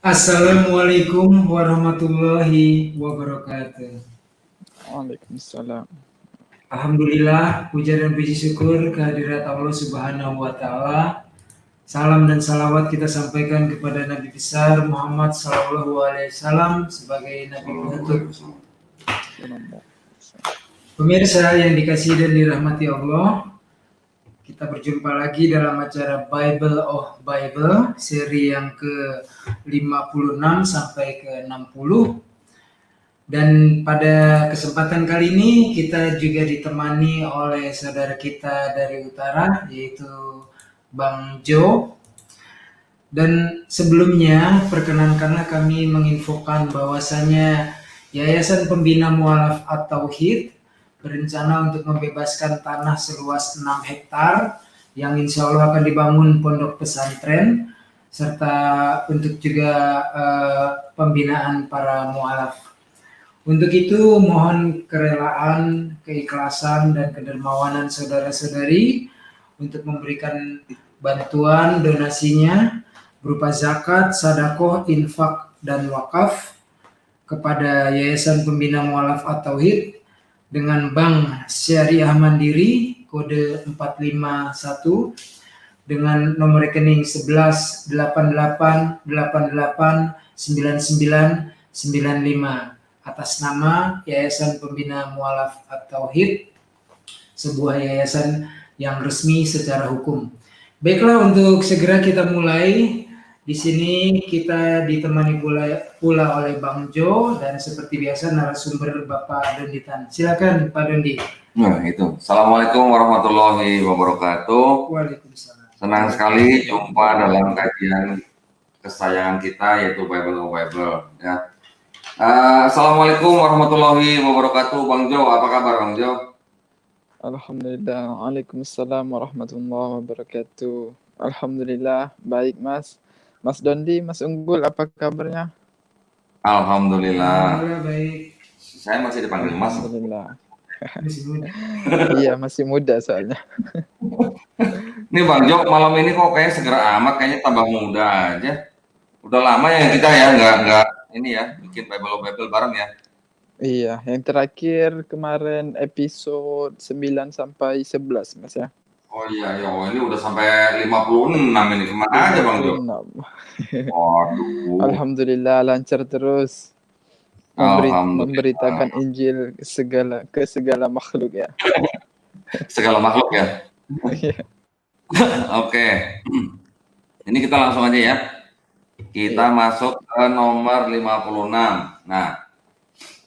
Assalamualaikum warahmatullahi wabarakatuh. Waalaikumsalam. Alhamdulillah, puja dan puji syukur kehadirat Allah Subhanahu wa Ta'ala. Salam dan salawat kita sampaikan kepada Nabi besar Muhammad Sallallahu Alaihi Wasallam sebagai Nabi penutup. Pemirsa yang dikasihi dan dirahmati Allah, kita berjumpa lagi dalam acara Bible of Bible, seri yang ke-56 sampai ke-60. Dan pada kesempatan kali ini kita juga ditemani oleh saudara kita dari utara, yaitu Bang Jo. Dan sebelumnya perkenankanlah kami menginfokan bahwasanya Yayasan Pembina Mualaf At-Tauhid berencana untuk membebaskan tanah seluas 6 hektar yang insya Allah akan dibangun pondok pesantren serta untuk juga pembinaan para mualaf. Untuk itu mohon kerelaan, keikhlasan, dan kedermawanan saudara-saudari untuk memberikan bantuan donasinya berupa zakat, sedekah, infak, dan wakaf kepada Yayasan Pembina Mualaf At-Tauhid dengan Bank Syariah Mandiri kode 451 dengan nomor rekening 1188889995 atas nama Yayasan Pembina Mualaf At-Tauhid, sebuah yayasan yang resmi secara hukum. Baiklah, untuk segera kita mulai. Di sini kita ditemani pula oleh Bang Jo dan seperti biasa narasumber Bapak Donditan. Silakan Pak Dondi. Nah itu. Assalamualaikum warahmatullahi wabarakatuh. Waalaikumsalam. Senang sekali jumpa dalam kajian kesayangan kita yaitu Bible of Bible. Ya. Assalamualaikum warahmatullahi wabarakatuh, Bang Jo. Apa kabar, Bang Jo? Alhamdulillah. Waalaikumsalam warahmatullahi wabarakatuh. Alhamdulillah, baik Mas. Mas Dondi, Mas Unggul, apa kabarnya? Alhamdulillah. Alhamdulillah baik. Saya masih dipanggil Mas. Alhamdulillah. Masih muda. Iya, masih muda soalnya. Ini Bang Jo, malam ini kok kayak segera amat, kayaknya tambah muda aja. Udah lama ya kita ya nggak ini ya bikin Bible of Bible bareng ya. Iya, yang terakhir kemarin episode 9 sampai 11 Mas ya. Oh iya, ini udah sampai 56 ini. Kemana aja Bang Jo? 56. Waduh. Alhamdulillah lancar terus. Memberitakan Injil ke segala makhluk ya. Segala makhluk ya. Oke. Ini kita langsung aja ya. Kita masuk ke nomor 56. Nah,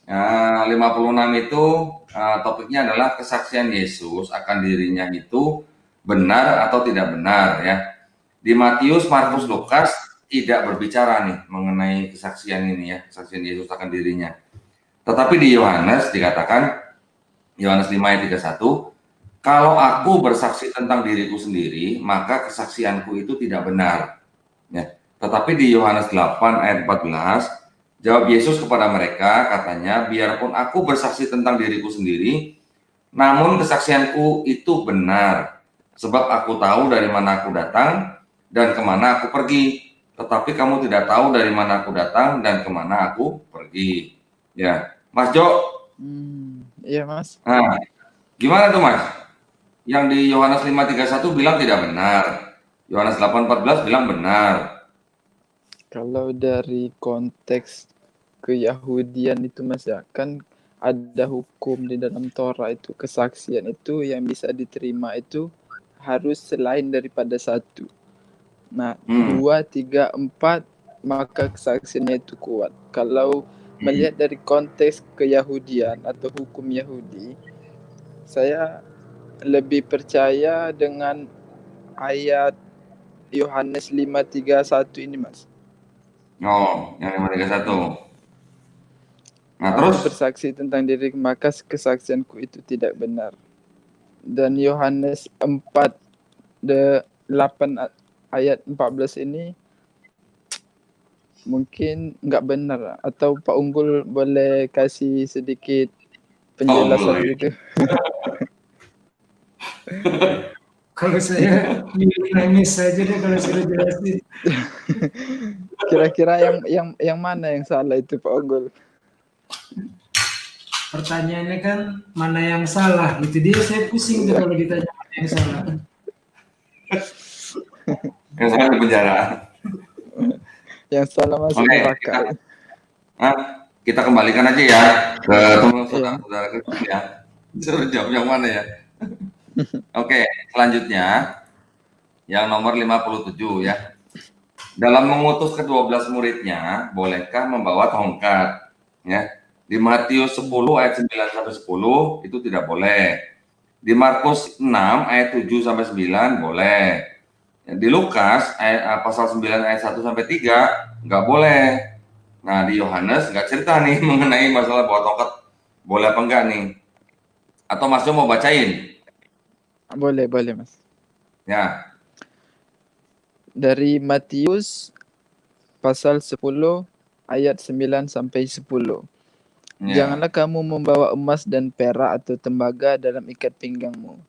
56 itu topiknya adalah kesaksian Yesus akan dirinya itu benar atau tidak benar ya. Di Matius, Markus, Lukas tidak berbicara nih mengenai kesaksian ini ya, kesaksian Yesus akan dirinya. Tetapi di Yohanes dikatakan, Yohanes 5 ayat 31, kalau aku bersaksi tentang diriku sendiri, maka kesaksianku itu tidak benar. Ya. Tetapi di Yohanes 8 ayat 14, jawab Yesus kepada mereka, katanya, biarpun aku bersaksi tentang diriku sendiri, namun kesaksianku itu benar, sebab aku tahu dari mana aku datang dan kemana aku pergi. Tetapi kamu tidak tahu dari mana aku datang dan kemana aku pergi. Ya, Mas Jo. Iya Mas. Nah, gimana tuh Mas? Yang di Yohanes 5:31 bilang tidak benar. Yohanes 8:14 bilang benar. Kalau dari konteks keyahudian itu Mas ya, kan ada hukum di dalam Torah itu, kesaksian itu yang bisa diterima itu harus selain daripada satu. Nah, 2, 3, 4 maka kesaksiannya itu kuat. Kalau melihat dari konteks keyahudian atau hukum Yahudi, saya lebih percaya dengan ayat Yohanes 5:31 ini Mas. Oh, yang 5:31. Nah, aku terus bersaksi tentang diri, maka kesaksianku itu tidak benar. Dan Yohanes 4:8 ayat 14 ini mungkin nggak benar, atau Pak Unggul boleh kasih sedikit penjelasan gitu. Kalau saya nangis saja deh kalau sudah jelasin. Kira-kira yang mana yang salah itu Pak Unggul? Pertanyaannya kan mana yang salah, itu dia saya pusing tuh kalau ditanya mana yang salah. Yang salah di penjara. Yang salah masuk Oke, neraka. kita kembalikan aja ya ke teman Iya. saudara kecil ya. Suruh jawab yang mana ya? Oke, selanjutnya yang nomor 57 ya. Dalam mengutus ke-12 muridnya, bolehkah membawa tongkat? Ya. Di Matius 10 ayat 9 sampai 10 itu tidak boleh. Di Markus 6 ayat 7 sampai 9 boleh. Di Lukas pasal 9 ayat 1 sampai 3 nggak boleh. Nah, di Yohanes nggak cerita nih mengenai masalah bawa tongkat boleh apa enggak nih. Atau Mas Jo mau bacain? Boleh Mas. Ya. Dari Matius pasal 10 ayat 9 sampai 10. Ya. Janganlah kamu membawa emas dan perak atau tembaga dalam ikat pinggangmu.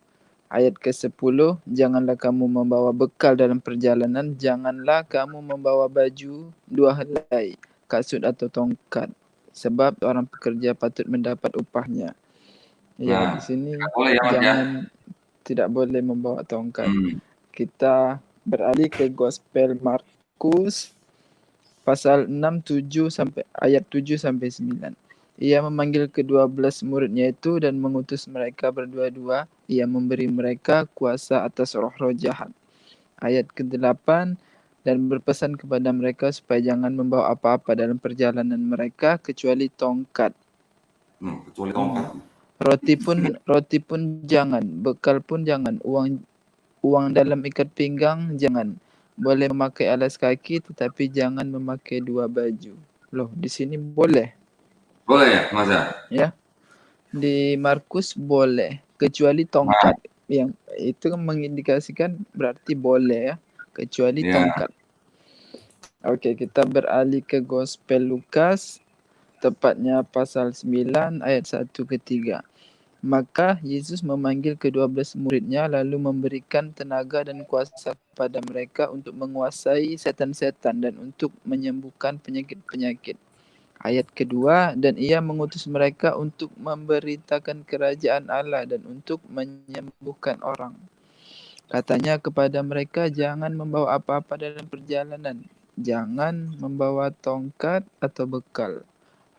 Ayat ke-10, janganlah kamu membawa bekal dalam perjalanan, janganlah kamu membawa baju, 2 helai, kasut atau tongkat, sebab orang pekerja patut mendapat upahnya. Ya, Nah, di sini boleh ya, Mas, jangan tidak boleh membawa tongkat. Hmm. Kita beralih ke Gospel Markus pasal 6 7 sampai ayat 7 sampai 9. Ia memanggil ke-12 muridnya itu dan mengutus mereka berdua-dua. Ia memberi mereka kuasa atas roh-roh jahat. Ayat ke-8, dan berpesan kepada mereka supaya jangan membawa apa-apa dalam perjalanan mereka kecuali tongkat. Kecuali tongkat. Roti pun jangan, bekal pun jangan, uang dalam ikat pinggang jangan. Boleh memakai alas kaki tetapi jangan memakai 2 baju. Loh, di sini boleh. Boleh ya, Mas ya? Di Markus boleh, kecuali tongkat. Yang itu mengindikasikan berarti boleh ya, kecuali tongkat. Oke, kita beralih ke Gospel Lukas, tepatnya pasal 9 ayat 1 ke 3. Maka Yesus memanggil ke-12 muridnya lalu memberikan tenaga dan kuasa pada mereka untuk menguasai setan-setan dan untuk menyembuhkan penyakit-penyakit. Ayat kedua, dan ia mengutus mereka untuk memberitakan kerajaan Allah dan untuk menyembuhkan orang. Katanya kepada mereka, jangan membawa apa-apa dalam perjalanan. Jangan membawa tongkat atau bekal,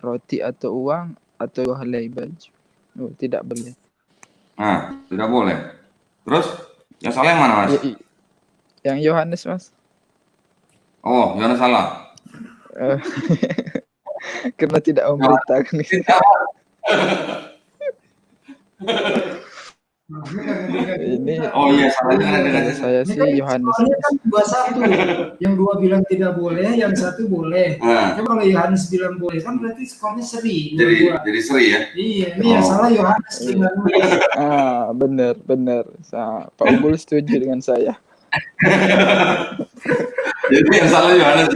roti atau uang, atau 2 helai baju. Oh, tidak boleh. Nah, tidak boleh. Terus, yang salah yang mana, Mas? Yang Yohanes, Mas. Oh, Yohanes salah. Karena tidak memberitakan. Ini salahnya dengan saya sih Yohanes. Kan 2-1. Yang 2 bilang tidak boleh, yang 1 boleh. Kalau Yohanes bilang boleh kan berarti skornya seri. Jadi seri ya? Iya, ini yang salah Yohanes dengan benar. Pak Unggul setuju dengan saya. Jadi yang salah Yohanes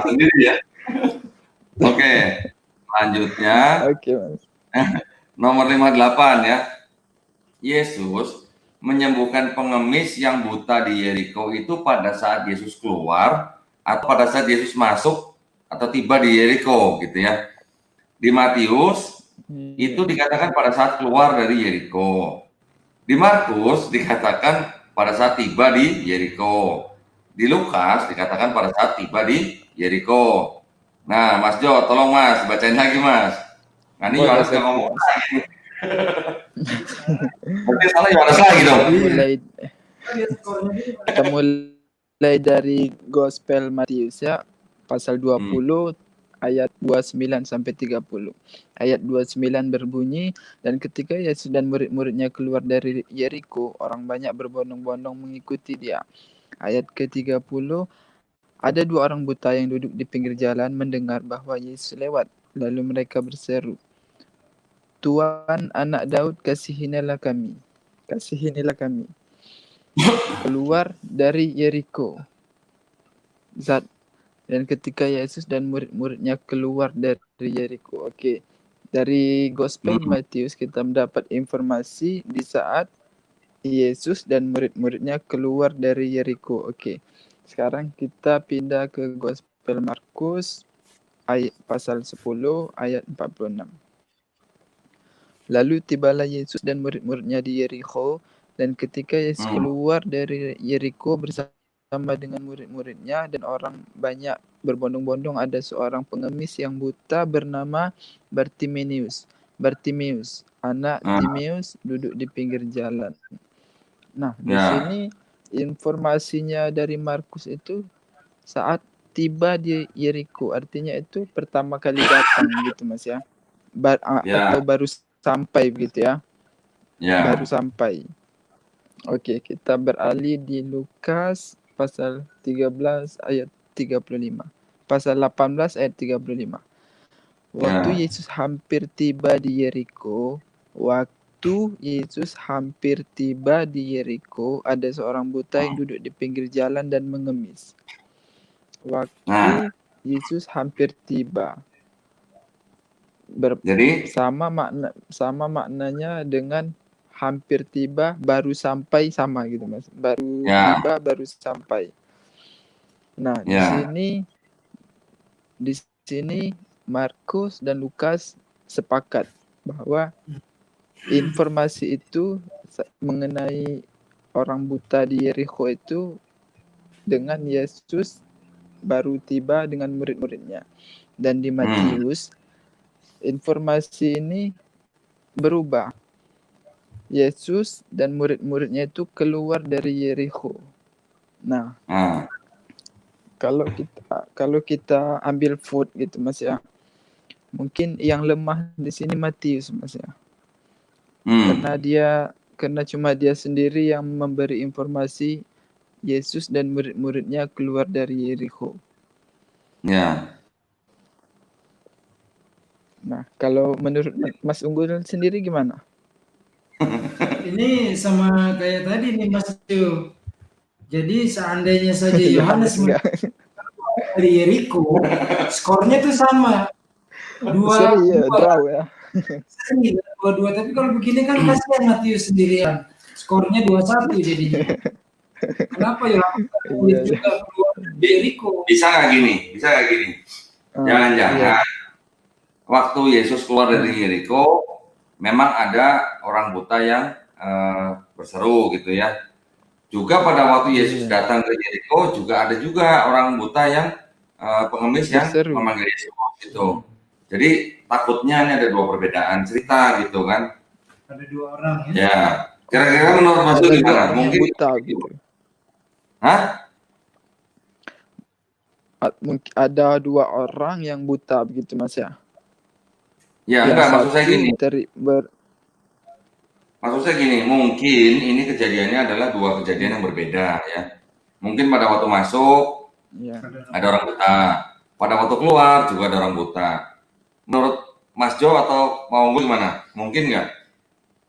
sendiri ya. Oke, selanjutnya. Oke, Mas. Nomor 58 ya. Yesus menyembuhkan pengemis yang buta di Yeriko itu pada saat Yesus keluar atau pada saat Yesus masuk atau tiba di Yeriko gitu ya. Di Matius itu dikatakan pada saat keluar dari Yeriko. Di Markus dikatakan pada saat tiba di Yeriko. Di Lukas dikatakan pada saat tiba di Yeriko. Nah, Mas Jo, tolong Mas, bacain lagi Mas. Nah, ini Yohanes nggak ngomong lagi. Berarti salah Yohanes lagi dong. Kita mulai dari Gospel Matius ya, pasal 20 ayat 29 sampai 30. Ayat 29 berbunyi, dan ketika Yesus dan murid-muridnya keluar dari Yeriko, orang banyak berbondong-bondong mengikuti dia. Ayat ke-30, ada 2 orang buta yang duduk di pinggir jalan mendengar bahwa Yesus lewat. Lalu mereka berseru, Tuan, anak Daud, kasihinilah kami. Keluar dari Yeriko. Dan ketika Yesus dan murid-muridnya keluar dari Yeriko. Oke. Dari Gospel Matius kita mendapat informasi di saat Yesus dan murid-muridnya keluar dari Yeriko. Oke. Sekarang kita pindah ke Gospel Markus ayat pasal 10 ayat 46. Lalu tibalah Yesus dan murid-muridnya di Yeriko, dan ketika Yesus keluar dari Yeriko bersama dengan murid-muridnya dan orang banyak berbondong-bondong, ada seorang pengemis yang buta bernama Bartimeus, anak Timeus, duduk di pinggir jalan. Nah, di sini informasinya dari Markus itu saat tiba di Yeriko, artinya itu pertama kali datang gitu Mas ya. Atau baru sampai begitu ya. Baru sampai. Oke, kita beralih di Lukas pasal 13 ayat 35. Pasal 18 ayat 35. Waktu Yesus hampir tiba di Yeriko, ada seorang buta yang duduk di pinggir jalan dan mengemis. Waktu Yesus hampir tiba. Jadi sama maknanya dengan hampir tiba baru sampai, sama gitu Mas. Baru tiba baru sampai. Nah, di sini Markus dan Lukas sepakat bahwa informasi itu mengenai orang buta di Yeriko itu dengan Yesus baru tiba dengan murid-muridnya. Dan di Matius informasi ini berubah. Yesus dan murid-muridnya itu keluar dari Yeriko. Nah, kalau kita ambil vote gitu Mas ya, mungkin yang lemah di sini Matius Mas ya. Karena cuma dia sendiri yang memberi informasi Yesus dan murid-muridnya keluar dari Yeriko. Nah, kalau menurut Mas Unggul sendiri gimana? Ini sama kayak tadi nih Mas Tio. Jadi seandainya saja Yohanes dari Yeriko, skornya tuh sama. Draw ya. Dua-dua, tapi kalau begini kan kasihan Matius sendirian. Skornya 2-1 jadinya. Kenapa Yohanes juga keluar dari Yeriko? Bisa nggak gini? Jangan-jangan waktu Yesus keluar dari Yeriko, memang ada orang buta yang berseru gitu ya. Juga pada waktu Yesus datang ke Yeriko, juga ada juga orang buta yang pengemis yang memanggil Yesus gitu. Jadi takutnya ini ada dua perbedaan cerita gitu kan. Ada dua orang ya. Ya. Kira-kira menurut Mas Yu gimana? Mungkin buta gitu. Mungkin ada dua orang yang buta begitu Mas ya. Ya enggak, maksud saya gini, mungkin ini kejadiannya adalah dua kejadian yang berbeda ya. Mungkin pada waktu masuk ada orang buta, pada waktu keluar juga ada orang buta. Menurut Mas Jo atau mau gimana? Mungkin nggak?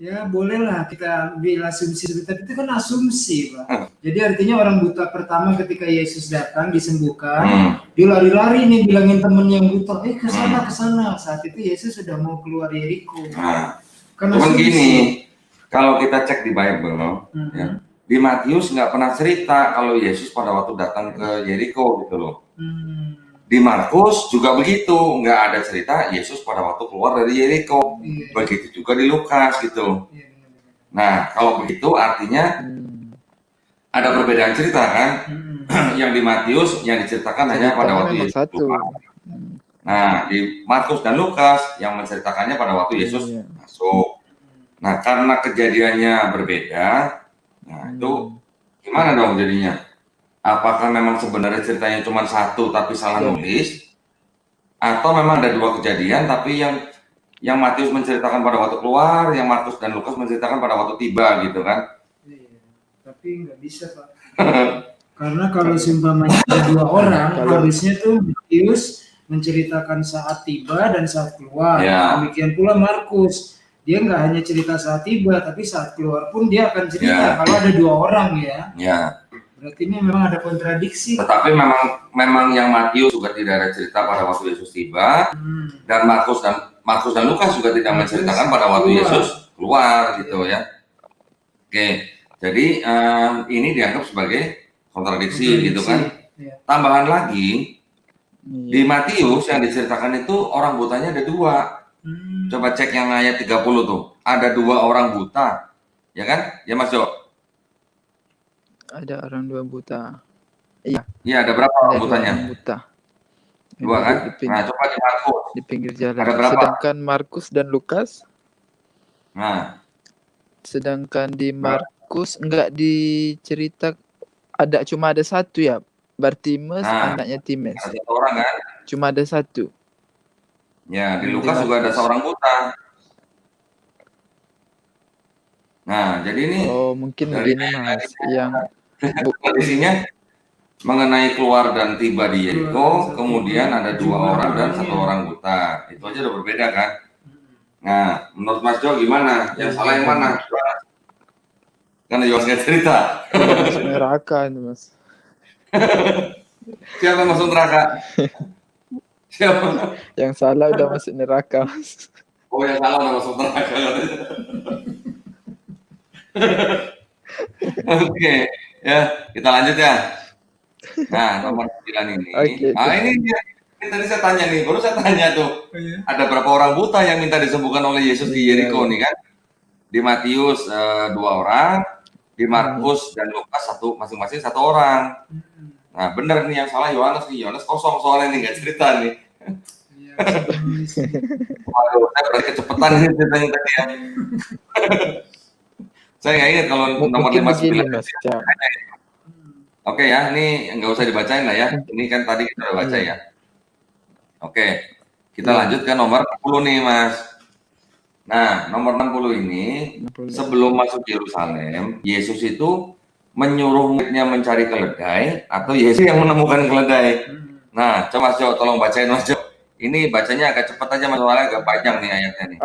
Ya bolehlah kita ambil asumsi seperti itu, kan asumsi Pak. Jadi artinya orang buta pertama ketika Yesus datang disembuhkan, dia lari-lari nih bilangin temen yang buta, ke sana. Saat itu Yesus sudah mau keluar Yeriko. Cuman gini, kalau kita cek di Bible, ya, di Matius nggak pernah cerita kalau Yesus pada waktu datang ke Yeriko gitu loh. Di Markus juga begitu, nggak ada cerita Yesus pada waktu keluar dari Yeriko. Begitu juga di Lukas gitu. Nah, kalau begitu artinya ada perbedaan cerita kan? Yang di Matius yang diceritakan hanya pada waktu Yesus keluar. Nah, di Markus dan Lukas yang menceritakannya pada waktu Yesus masuk. Nah, karena kejadiannya berbeda, nah itu gimana dong jadinya? Apakah memang sebenarnya ceritanya cuma satu tapi salah nulis, atau memang ada dua kejadian tapi yang Matius menceritakan pada waktu keluar, yang Markus dan Lukas menceritakan pada waktu tiba gitu kan? Tapi nggak bisa Pak. Karena kalau seumpamanya ada dua orang, harusnya tuh Matius menceritakan saat tiba dan saat keluar. Demikian pula Markus, dia nggak hanya cerita saat tiba, tapi saat keluar pun dia akan cerita. Kalau ada dua orang ya. Berarti ini memang ada kontradiksi. Tetapi memang yang Matius juga tidak ada cerita pada waktu Yesus tiba, dan Markus dan Lukas juga tidak menceritakan pada waktu Yesus keluar gitu ya. Oke, Jadi ini dianggap sebagai kontradiksi gitu kan. Ya. Tambahan lagi, di Iya. Matius yang diceritakan itu orang butanya ada 2. Coba cek yang ayat 30 tuh. Ada 2 orang buta. Ya kan? Ya Mas Jo? Ada orang 2 buta. Iya, ada berapa Ada orang 2 butanya? orang buta. Yang 2 kan? duduk Nah, coba di Markus. di pinggir jalan. Ada berapa? Sedangkan Markus dan Lukas, Nah, di Markus enggak dicerita, cuma ada 1 ya. Bartimeus, Nah. anaknya Times. ada 1 orang kan? Cuma ada 1. Ya, di Di Lukas juga ada Markus. seorang buta. Nah, jadi ini Mungkin dari begini Mas, yang kondisinya mengenai keluar dan tiba di Yeriko, kemudian ada 2 orang dan 1 orang buta. Itu aja udah berbeda kan? Nah, menurut Mas Jo gimana? Yang salah yang mana? Karena Yohanes nggak cerita. masuk neraka nih Mas. Siapa yang masuk neraka? Siapa? Yang salah udah masuk neraka Mas. Oh, yang salah udah masuk neraka. Oke, ya kita lanjut ya. Nah, nomor 9 ini. Oke. Ini dia. Ini tadi saya tanya nih, baru saya tanya tuh. Ada berapa orang buta yang minta disembuhkan oleh Yesus di Yeriko nih kan? Di Matius 2 orang, di Markus dan Lukas masing-masing 1 orang. Nah, bener nih yang salah Yohanes nih. Yohanes kosong soalnya nih, nggak cerita nih. Waduh, saya berarti kecepatan ini ceritanya tadi ya. Saya nggak ingat kalau nomor Mungkin 59. begini Mas. Ya. Oke ya, ini nggak usah dibacain lah ya. Ini kan tadi kita udah baca ya. Oke, kita lanjut ke nomor 60 nih Mas. Nah, nomor 60 ini, sebelum masuk Yerusalem, Yesus itu menyuruh muridnya mencari keledai atau Yesus yang menemukan keledai. Nah, coba Mas Jo, tolong bacain Mas Jo. Ini bacanya agak cepat aja Mas, soalnya agak panjang nih ayatnya nih.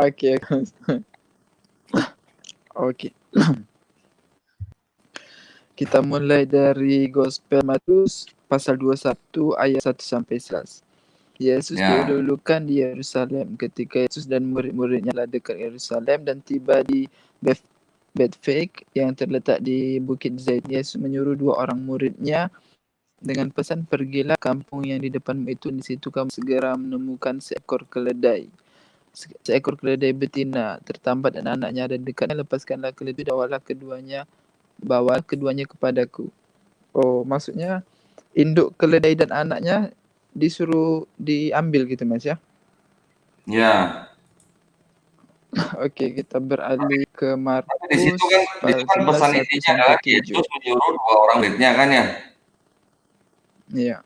Oke. Kita mulai dari Gospel Matius pasal 21 ayat 1 sampai 11. Yesus didahulukan di Yerusalem. Ketika Yesus dan murid-muridnya telah dekat Yerusalem dan tiba di Bethfage yang terletak di Bukit Zaitun, Yesus menyuruh 2 orang muridnya dengan pesan, pergilah kampung yang di depanmu itu, di situ kamu segera menemukan seekor keledai betina tertambat dan anaknya ada dekatnya. Lepaskanlah keledai dan bawa keduanya kepadaku. Maksudnya induk keledai dan anaknya disuruh diambil gitu Mas ya? Ya. Oke, kita beralih ke Markus. Di situ kan pesan intinya adalah Yesus menyuruh 2 orang muridnya kan ya? Iya.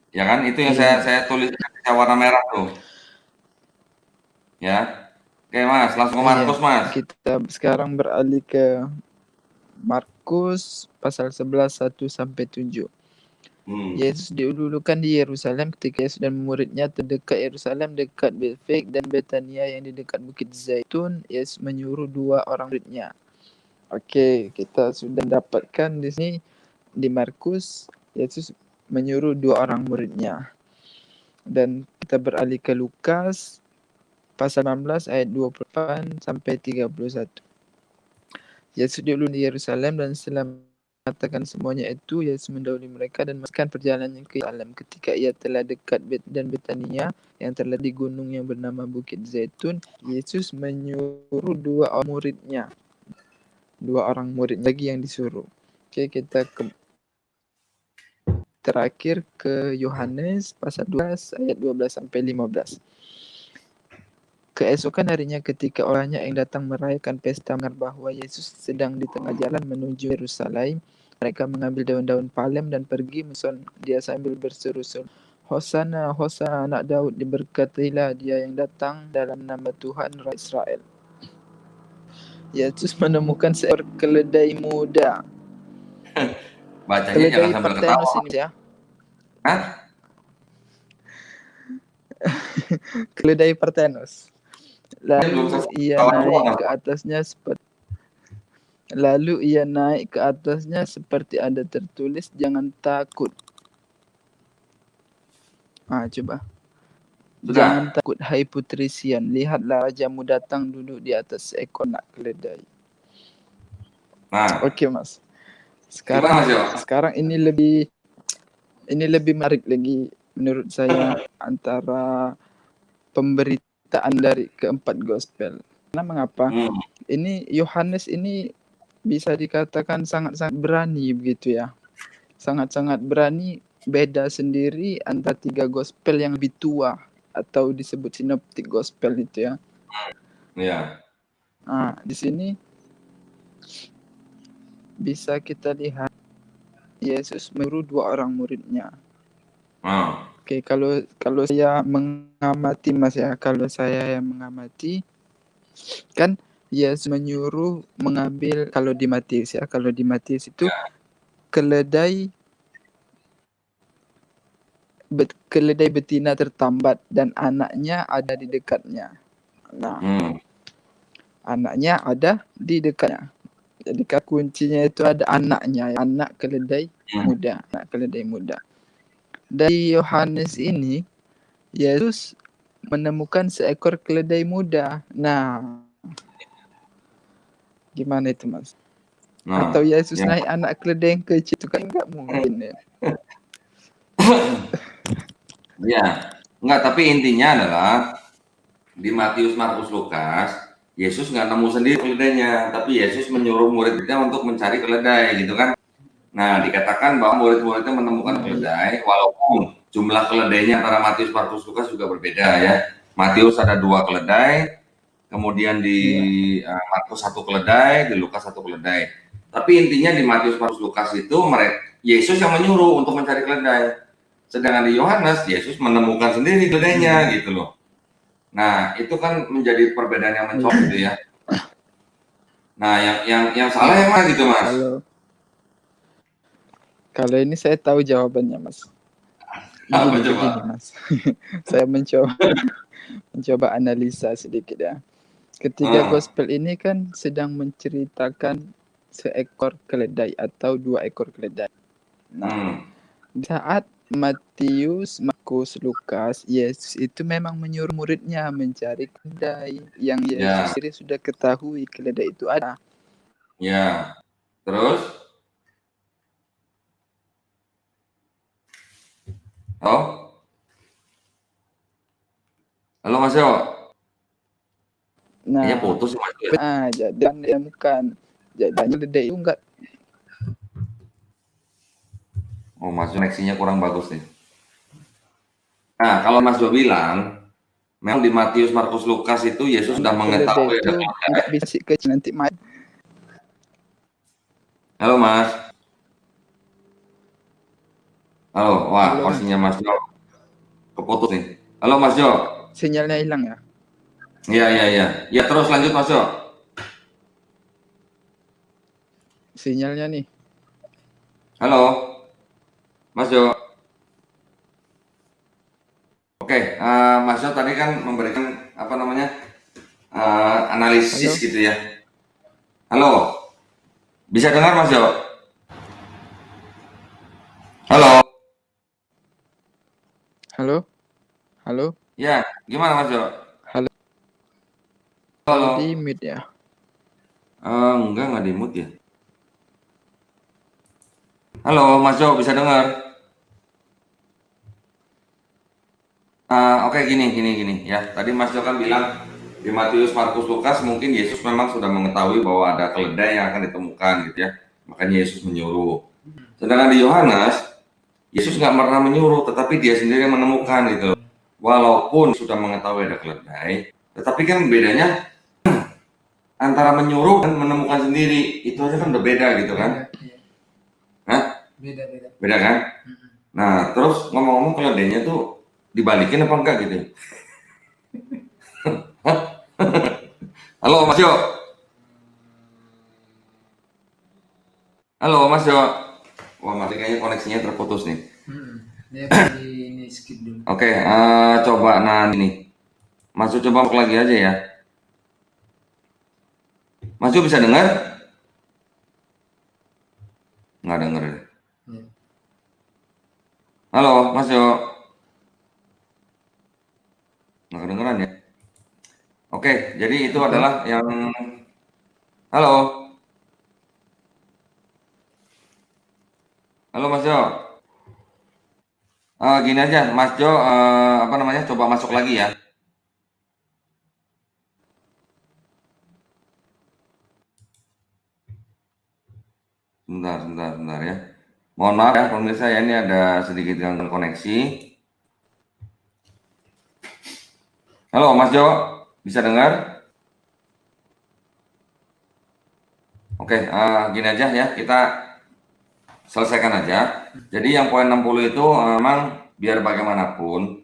Ya kan, itu yang saya tulis warna merah tuh. Ya. Oke Mas, langsung ke Markus Mas. Kita sekarang beralih ke Markus pasal 11 1 sampai 7. Yesus didahulukan di Yerusalem. Ketika Yesus dan muridnya terdekat Yerusalem, dekat Bethfage dan Betania yang di dekat Bukit Zaitun, Yesus menyuruh 2 orang muridnya. Oke, kita sudah dapatkan di sini di Markus, Yesus menyuruh 2 orang muridnya. Dan kita beralih ke Lukas pasal 16 ayat 28 sampai 31. Yesus dulu di Yerusalem dan setelah mengatakan semuanya itu, Yesus mendahului mereka dan meneruskan perjalanannya ke Yerusalem. Ketika ia telah dekat Betania yang terletak di gunung yang bernama Bukit Zaitun, Yesus menyuruh 2 orang muridnya. 2 orang murid lagi yang disuruh. Oke, kita terakhir ke Yohanes pasal 12 ayat 12 sampai 15. Keesokan harinya ketika orangnya yang datang merayakan pesta mendengar bahwa Yesus sedang di tengah jalan menuju Yerusalem, mereka mengambil daun-daun palem dan pergi menyusul dia sambil berseru-seru, Hosana, Hosana anak Daud, diberkatilah dia yang datang dalam nama Tuhan Raja Israel. Yesus menemukan seekor keledai muda. Bacanya keledai jangan sambil ketawa. Ini ya. Hah? Keledai Parthenos. Lalu ia naik ke atasnya seperti ada tertulis, jangan takut. Coba. Jangan takut, hai putri Sion. Lihatlah rajamu datang duduk di atas seekor anak keledai. Nah, Oke Mas. gimana Mas Yo? Sekarang ini lebih menarik lagi menurut saya antara pemberitaan dari keempat gospel. Karena mengapa? Hmm, Ini Yohanes ini bisa dikatakan sangat-sangat berani begitu ya. Sangat-sangat berani, beda sendiri antara 3 gospel yang lebih tua atau disebut sinoptik gospel itu ya. ya. Nah, di sini bisa kita lihat Yesus menyuruh 2 orang muridnya. Oh, Oke, kalau saya mengamati Mas ya, kalau saya yang mengamati kan Yesus menyuruh mengambil kalau di Matius itu keledai keledai betina tertambat dan anaknya ada di dekatnya. Nah, hmm, anaknya ada di dekatnya. Jadi kuncinya itu ada anaknya, anak keledai muda. Dari Yohanes ini, Yesus menemukan seekor keledai muda. Nah, gimana itu Mas? Atau nah, Yesus ya. naik anak keledai yang kecil itu kan nggak mungkin ya. Ya, enggak, tapi intinya adalah di Matius, Markus, Lukas, Yesus nggak nemu sendiri keledainya, tapi Yesus menyuruh muridnya untuk mencari keledai, gitu kan? Nah, dikatakan bahwa murid-muridnya menemukan Nah, iya. keledai, walaupun jumlah keledainya antara Matius, Markus, Lukas juga berbeda ya. Matius ada 2 keledai, kemudian di Iya. Markus 1 keledai, di Lukas 1 keledai. Tapi intinya di Matius, Markus, Lukas itu Yesus yang menyuruh untuk mencari keledai. Sedangkan di Yohanes, Yesus menemukan sendiri keledainya gitu loh. Nah, itu kan menjadi perbedaan yang mencolok gitu ya. Nah, yang salah yang mana gitu, Mas? Kalau ini saya tahu jawabannya Mas. Apa Begini coba? Mas. Saya mencoba analisa sedikit ya. Ketiga Ah, gospel ini kan sedang menceritakan seekor keledai atau 2 ekor keledai. Nah, hmm, saat Matius, Markus, Lukas, Yesus itu memang menyuruh muridnya mencari keledai yang Yesus ya, sendiri sudah ketahui keledai itu ada. ya. Terus, oh, halo Mas Yo, kayaknya Nah, putus Mas Yo. jadi bukan. Jadi keledai itu enggak. Oh, Mas Yo koneksinya kurang bagus nih. Nah, kalau Mas Yo bilang, memang di Matius, Markus, Lukas itu Yesus sudah Keledai mengetahui ada itu keledai. enggak bisa si kecil nanti mati. Halo Mas, halo, wah, Halo Mas. koneksinya Mas Yo keputus nih. Halo Mas Yo, Sinyalnya hilang ya? iya, iya, iya. Ya, terus lanjut Mas Yo. Sinyalnya nih. Halo, Mas Yo. Oke, Mas Yo tadi kan memberikan apa namanya analisis Halo? gitu ya. Halo, bisa dengar Mas Yo? Halo, Halo? Halo? ya, gimana Mas Yo? Halo? Kalau Halo, di mute ya? enggak di mute ya. Halo, Mas Jo, bisa dengar? Oke, gini ya. Tadi Mas Jo kan bilang di Matius, Markus, Lukas mungkin Yesus memang sudah mengetahui bahwa ada keledai yang akan ditemukan gitu ya. Makanya Yesus menyuruh. Sedangkan di Yohanes, Yesus nggak pernah menyuruh, tetapi dia sendiri yang menemukan gitu. Walaupun sudah mengetahui ada keledai, tetapi kan bedanya antara menyuruh dan menemukan sendiri itu aja kan udah beda gitu kan? Iya. Hah? Beda. Beda kan? Mm-mm. Nah, terus ngomong-ngomong keledainya tuh dibalikin apa enggak gitu? Halo Mas Jo. Halo Mas Jo. Wah, masih kayaknya koneksinya terputus nih. Dia pergi ini skip dulu. Oke, coba nah ini. Mas Jo coba masuk lagi aja ya. Mas Jo bisa dengar? Nggak denger. Iya. Halo Mas Jo. Nggak kedengeran ya? Oke, jadi itu Halo? adalah yang halo. Halo Mas Jo. Gini aja, Mas Jo, coba masuk lagi ya. Sebentar ya. Mohon maaf ya pemirsa ya, ini ada sedikit gangguan koneksi. Halo Mas Jo, bisa dengar? Oke, gini aja ya, kita selesaikan aja. Jadi yang poin 60 itu memang biar bagaimanapun,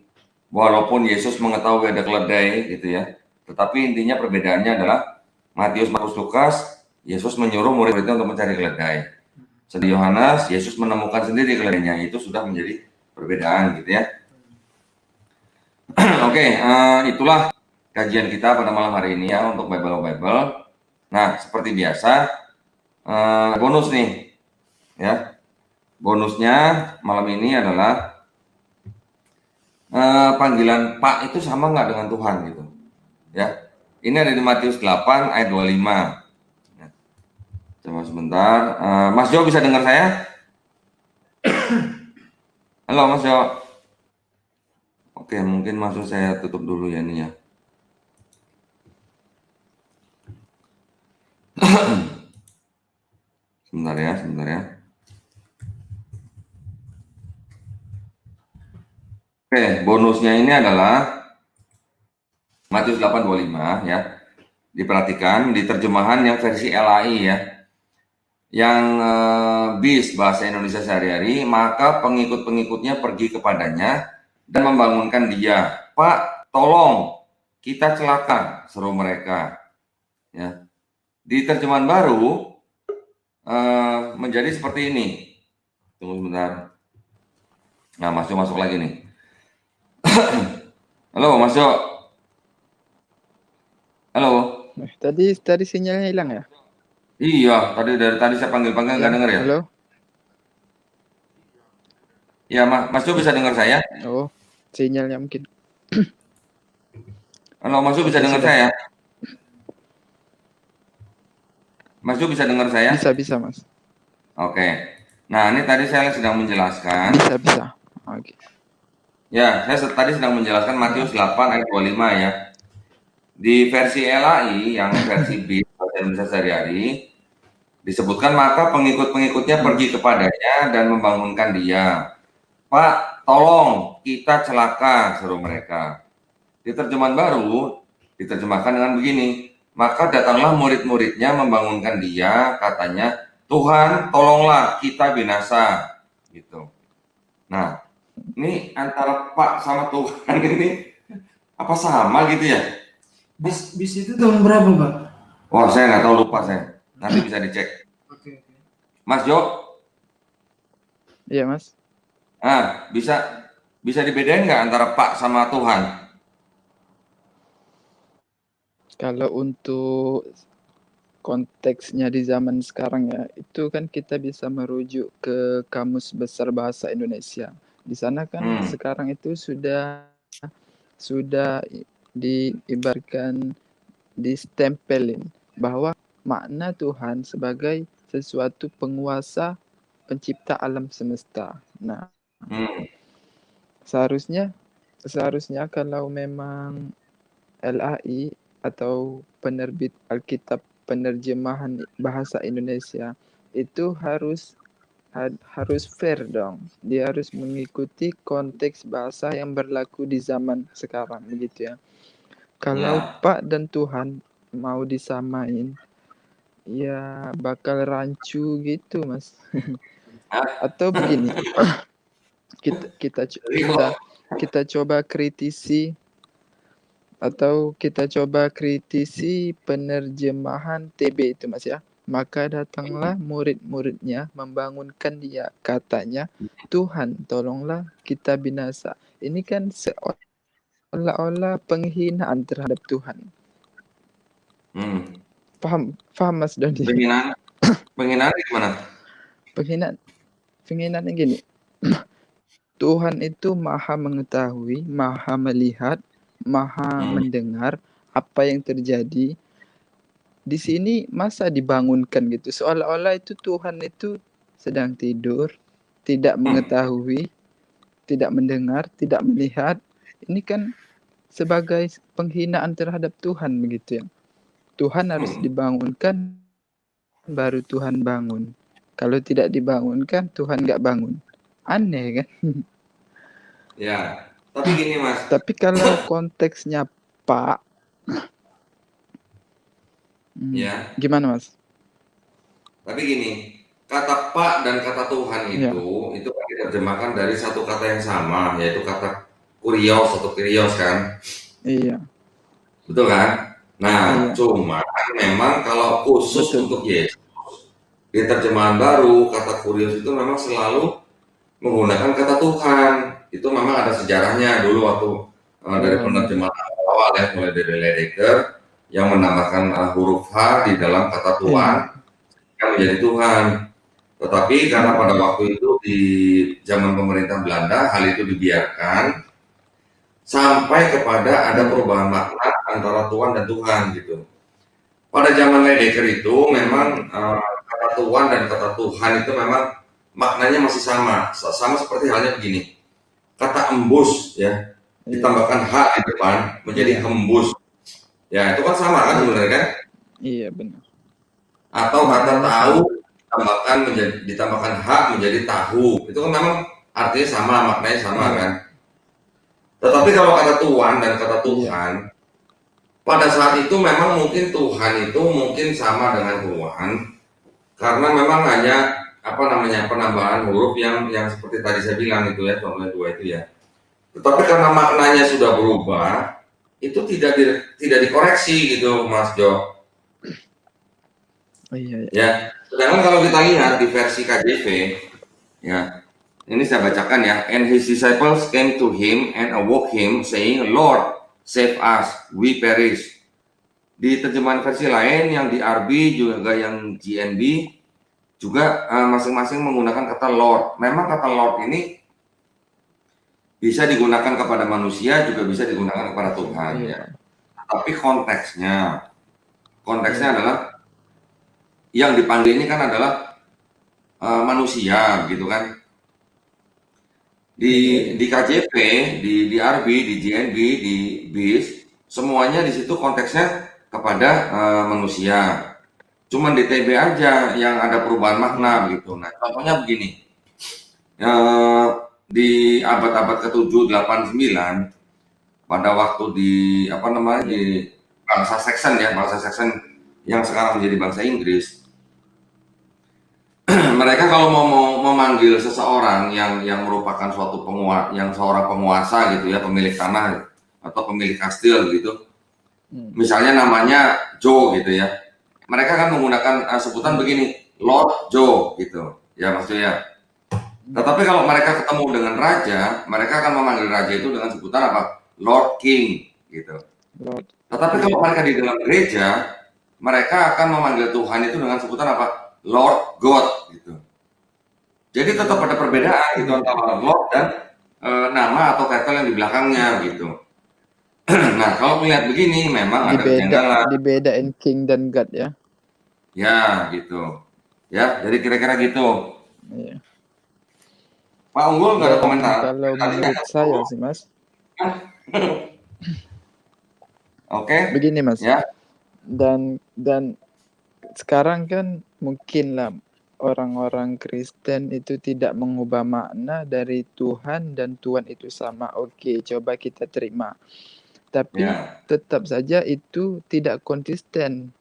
walaupun Yesus mengetahui ada keledai gitu ya, tetapi intinya perbedaannya adalah Matius, Markus, Lukas, Yesus menyuruh murid-muridnya untuk mencari keledai. Sedangkan Yohanes, Yesus menemukan sendiri keledainya. Itu sudah menjadi perbedaan gitu ya. Oke, itulah kajian kita pada malam hari ini ya untuk Bible. Nah, seperti biasa, bonus nih ya. Bonusnya malam ini adalah panggilan Pak itu sama nggak dengan Tuhan gitu ya. Ini ada di Matius 8 ayat 25. Coba sebentar, Mas Jo bisa dengar saya? Halo Mas Jo. Oke, mungkin masuk saya tutup dulu ya ini ya. Sebentar ya. Oke, bonusnya ini adalah Matius 8:25 ya. Diperhatikan di terjemahan yang versi LAI ya. Yang BIS bahasa Indonesia sehari-hari, maka pengikut-pengikutnya pergi kepadanya dan membangunkan dia. Pak, tolong, kita celaka, seru mereka. Ya. Di terjemahan baru menjadi seperti ini. Tunggu sebentar. Nah, masuk lagi nih. Halo, Mas Jo. Halo. Tadi sinyalnya hilang ya? Iya, dari tadi saya panggil-panggil nggak dengar ya? Halo. Ya, Mas Jo bisa dengar saya? Oh, sinyalnya mungkin. Halo, Mas Jo bisa dengar Sudah. saya? Mas Jo bisa dengar saya? Bisa, Mas. Oke. Nah, ini tadi saya sedang menjelaskan. Bisa. Oke. Ya, saya tadi sedang menjelaskan Matius 8 ayat 25 ya. Di versi LAI yang versi B bahasa Indonesia sehari-hari disebutkan maka pengikut-pengikutnya pergi kepadanya dan membangunkan dia. Pak, tolong, kita celaka, seru mereka. Di terjemahan baru diterjemahkan dengan begini. Maka datanglah murid-muridnya membangunkan dia, katanya, Tuhan, tolonglah kita binasa. Gitu. Nah, ini antara Pak sama Tuhan ini apa sama gitu ya? Bis itu tahun berapa, Pak? Wah, saya nggak tahu, lupa saya. Nanti bisa dicek. Oke. Mas Jo? Iya, Mas. Bisa dibedain nggak antara Pak sama Tuhan? Kalau untuk konteksnya di zaman sekarang ya, itu kan kita bisa merujuk ke Kamus Besar Bahasa Indonesia. Di sana kan sekarang itu sudah diibaratkan, distempelin bahwa makna Tuhan sebagai sesuatu penguasa pencipta alam semesta. Nah, seharusnya kalau memang LAI atau penerbit Alkitab penerjemahan bahasa Indonesia itu harus fair dong. Dia harus mengikuti konteks bahasa yang berlaku di zaman sekarang begitu ya. Kalau Pak dan Tuhan mau disamain, ya bakal rancu gitu, Mas. Atau begini, kita coba kritisi penerjemahan TB itu, Mas ya. Maka datanglah murid-muridnya membangunkan dia, katanya, Tuhan tolonglah kita binasa. Ini kan seolah-olah penghinaan terhadap Tuhan. Paham Mas Doni? Penghinaan gimana? Penghinaan gini. Tuhan itu maha mengetahui, maha melihat, maha mendengar apa yang terjadi. Di sini masa dibangunkan gitu, seolah-olah itu Tuhan itu sedang tidur, tidak mengetahui, tidak mendengar, tidak melihat. Ini kan sebagai penghinaan terhadap Tuhan begitu ya. Tuhan harus dibangunkan, baru Tuhan bangun. Kalau tidak dibangunkan, Tuhan nggak bangun. Aneh kan? Ya, tapi gini Mas, Tapi kalau konteksnya Pak, ya. gimana Mas? Tapi gini, kata Pak dan kata Tuhan Ya. itu kan diterjemahkan dari satu kata yang sama, yaitu kata kurios atau kyrios kan, Iya, betul kan? Nah, iya, cuma memang kalau khusus betul. untuk Yesus, di terjemahan baru, kata kurios itu memang selalu menggunakan kata Tuhan. Itu memang ada sejarahnya dulu waktu dari penerjemahan awal ya, mulai dari Ledeker yang menambahkan huruf H di dalam kata Tuhan yang menjadi Tuhan. Tetapi karena pada waktu itu di zaman pemerintah Belanda hal itu dibiarkan sampai kepada ada perubahan makna antara Tuhan dan Tuhan gitu. Pada zaman Ledeker itu memang kata Tuhan dan kata Tuhan itu memang maknanya masih sama seperti halnya begini. Kata embus ya, ditambahkan H di depan menjadi hembus. Ya, itu kan sama kan sebenarnya kan? Iya, benar. Atau kata tahu ditambahkan H menjadi tahu. Itu kan memang artinya sama, maknanya sama kan? Tetapi kalau kata Tuhan dan kata Tuhan, pada saat itu memang mungkin Tuhan itu mungkin sama dengan Tuhan karena memang hanya penambahan huruf yang seperti tadi saya bilang itu ya, contohnya 2 itu ya. Tetapi karena maknanya sudah berubah, itu tidak dikoreksi gitu Mas Jo. Iya. Ya, sedangkan kalau kita lihat di versi KJV, ya, ini saya bacakan ya. And his disciples came to him and awoke him, saying, Lord, save us, we perish. Di terjemahan versi lain yang di RB juga yang GNB juga masing-masing menggunakan kata Lord. Memang kata Lord ini bisa digunakan kepada manusia, juga bisa digunakan kepada Tuhan. Ya. Tapi konteksnya adalah yang dipanggil ini kan adalah manusia, gitu kan? Di KJP, di RB, di GNB, di BIS, semuanya di situ konteksnya kepada manusia. Cuman di TB aja yang ada perubahan makna gitu. Nah, contohnya begini. Di abad-abad ke-7, 8, 9 pada waktu di di bangsa Saxon ya, bangsa Saxon yang sekarang menjadi bangsa Inggris. Mereka kalau mau memanggil seseorang yang merupakan seorang penguasa gitu ya, pemilik tanah atau pemilik kastil gitu. Misalnya namanya Joe gitu ya. Mereka kan menggunakan sebutan begini, Lord Joe gitu. Ya maksudnya. Tetapi kalau mereka ketemu dengan raja, mereka akan memanggil raja itu dengan sebutan apa? Lord King gitu. Tetapi kalau mereka di dalam gereja, mereka akan memanggil Tuhan itu dengan sebutan apa? Lord God gitu. Jadi tetap ada perbedaan gitu antara Lord dan nama atau title yang di belakangnya gitu. Nah, kalau melihat begini memang ada kejanggalan. Dibedain King dan God ya. Ya, gitu. Ya, jadi kira-kira gitu. Iya. Pak Unggul nggak ada komentar? Kalau menurut saya sih Mas. Oke. Begini Mas. Ya. Dan sekarang kan mungkin lah orang-orang Kristen itu tidak mengubah makna dari Tuhan dan Tuhan itu sama. Oke, coba kita terima. Tapi tetap saja itu tidak konsisten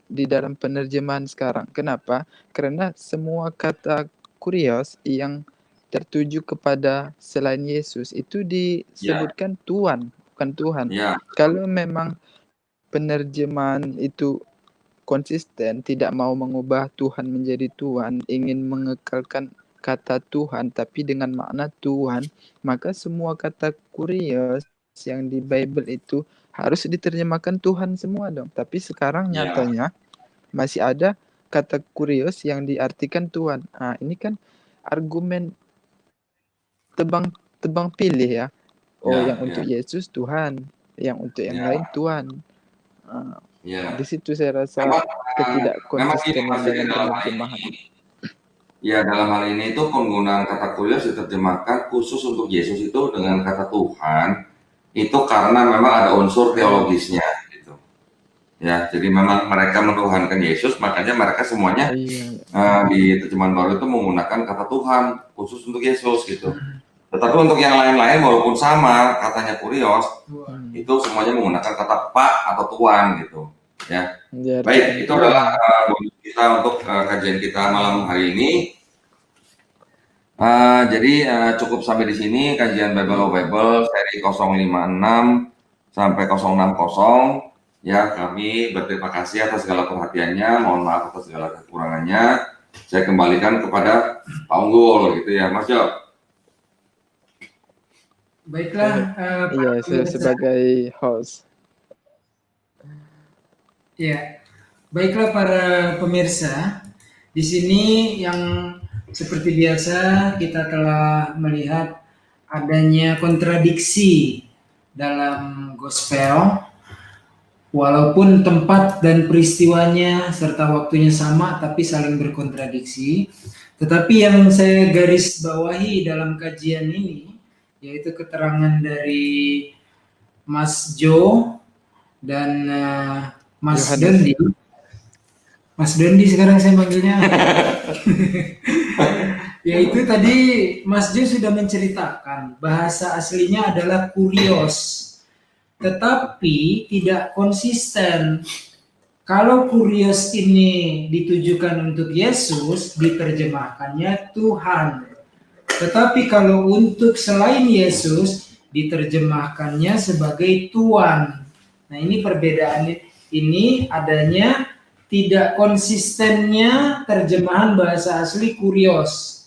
di dalam penerjemahan sekarang. Kenapa? Karena semua kata kurios yang tertuju kepada selain Yesus itu disebutkan Tuhan, bukan Tuhan. Kalau memang penerjemahan itu konsisten, tidak mau mengubah Tuhan menjadi Tuhan, ingin mengekalkan kata Tuhan tapi dengan makna Tuhan, maka semua kata kurios yang di Bible itu harus diterjemahkan Tuhan semua dong. Tapi sekarang nyatanya masih ada kata kurios yang diartikan Tuhan. Nah, ini kan argumen tebang pilih ya. Yang untuk Yesus Tuhan, yang untuk yang lain Tuhan. Di situ saya rasa ketidakkonsistenan dalam penerjemahan. Ya, dalam hal ini itu penggunaan kata kurios diterjemahkan khusus untuk Yesus itu dengan kata Tuhan, itu karena memang ada unsur teologisnya gitu. Ya, jadi memang mereka menuhankan Yesus, makanya mereka semuanya Iya. di terjemahan baru itu menggunakan kata Tuhan khusus untuk Yesus gitu. Tetapi untuk yang lain-lain walaupun sama katanya kurios, itu semuanya menggunakan kata Pak atau Tuan gitu. Ya. Baik, itu adalah bonus kita untuk kajian kita malam hari ini. Jadi cukup sampai di sini kajian Bible of Bible seri 056 sampai 060. Ya, kami berterima kasih atas segala perhatiannya, mohon maaf atas segala kekurangannya. Saya kembalikan kepada Pak Unggul gitu ya, Mas Jo. Baiklah, Iya, saya sebagai host. ya, baiklah para pemirsa, di sini yang seperti biasa kita telah melihat adanya kontradiksi dalam gospel, walaupun tempat dan peristiwanya serta waktunya sama, tapi saling berkontradiksi. Tetapi yang saya garis bawahi dalam kajian ini, yaitu keterangan dari Mas Jo dan Mas Yohanes. Dondi. Mas Dondi sekarang saya manggilnya. Yaitu tadi Mas Jo sudah menceritakan bahasa aslinya adalah kurios, tetapi tidak konsisten. Kalau kurios ini ditujukan untuk Yesus, diterjemahkannya Tuhan. Tetapi kalau untuk selain Yesus, diterjemahkannya sebagai Tuan. Nah, ini perbedaan ini adanya tidak konsistennya terjemahan bahasa asli kurios.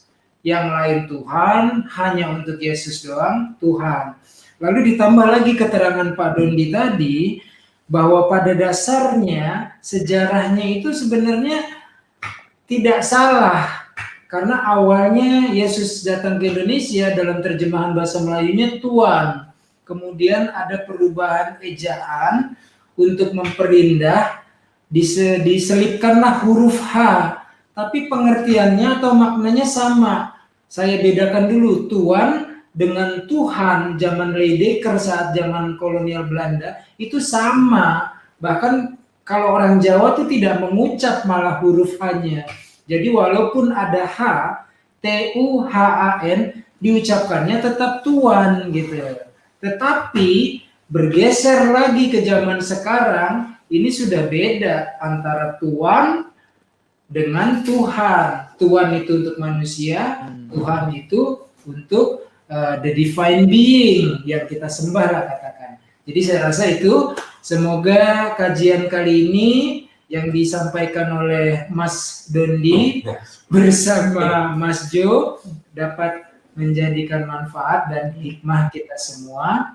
Yang lain Tuhan, hanya untuk Yesus doang Tuhan. Lalu ditambah lagi keterangan Pak Dondi tadi, bahwa pada dasarnya sejarahnya itu sebenarnya tidak salah. Karena awalnya Yesus datang ke Indonesia dalam terjemahan bahasa Melayunya Tuan. Kemudian ada perubahan ejaan untuk memperindah, diselipkanlah huruf H. Tapi pengertiannya atau maknanya sama. Saya bedakan dulu, Tuan dengan Tuhan zaman Leidekker saat zaman kolonial Belanda itu sama. Bahkan kalau orang Jawa itu tidak mengucap malah huruf H-nya. Jadi walaupun ada H, T-U-H-A-N, diucapkannya tetap Tuan gitu. Tetapi bergeser lagi ke zaman sekarang, ini sudah beda antara Tuan dengan Tuhan. Tuhan itu untuk manusia, Tuhan itu untuk the divine being yang kita sembah lah katakan. Jadi saya rasa itu, semoga kajian kali ini yang disampaikan oleh Mas Dondi bersama Mas Jo dapat menjadikan manfaat dan hikmah kita semua.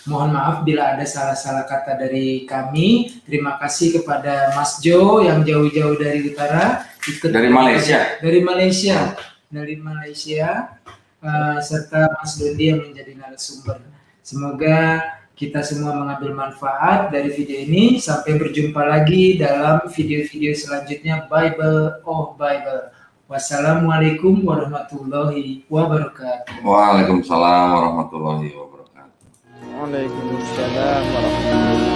Mohon maaf bila ada salah-salah kata dari kami. Terima kasih kepada Mas Jo yang jauh-jauh dari utara, ikut Dari Malaysia. Dari Malaysia, serta Mas Dondi yang menjadi narasumber. Semoga kita semua mengambil manfaat dari video ini. Sampai berjumpa lagi dalam video-video selanjutnya Bible of Bible. Wassalamualaikum warahmatullahi wabarakatuh. Waalaikumsalam warahmatullahi wabarakatuh. Waalaikumsalam warahmatullahi wabarakatuh.